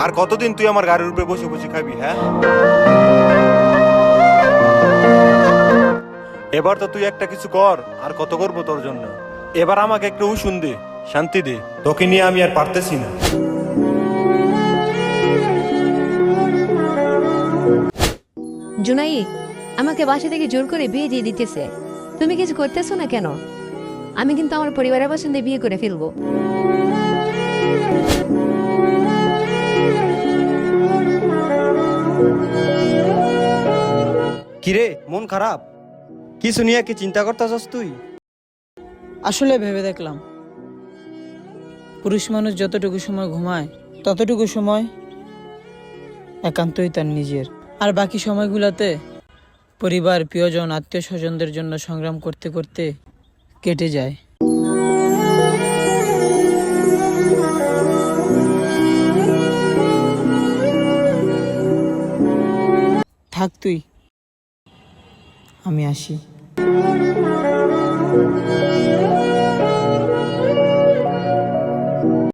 আর কতদিন তুই আমার গাড়ির উপরে বসে বসে খাবি? হ্যাঁ, এবার তো তুই একটা কিছু কর। আর কত করবো তোর জন্য? এবার আমাকে একটু উশুন দে, শান্তি দে। তোকে নিয়ে আমি আর পারতেছি না। জুনাই আমাকে বাসা থেকে জোর করে বিয়ে দিয়ে দিতেছে, তুমি কিছু করতেছো না কেন? আমি কিন্তু আমার পরিবারের পছন্দে বিয়ে করে ফেলবো। কিরে, মন খারাপ? কিছু নিয়ে কি চিন্তা করতেছস তুই? আসলে ভেবে দেখলাম, পুরুষ মানুষ যতটুকু সময় ঘুমায় ততটুকু সময় একান্তই তার নিজের, আর বাকি সময়গুলোতে পরিবার, প্রিয়জন, আত্মীয় স্বজনদের জন্য সংগ্রাম করতে করতে কেটে যায়। থাক তুই, আমি আসি।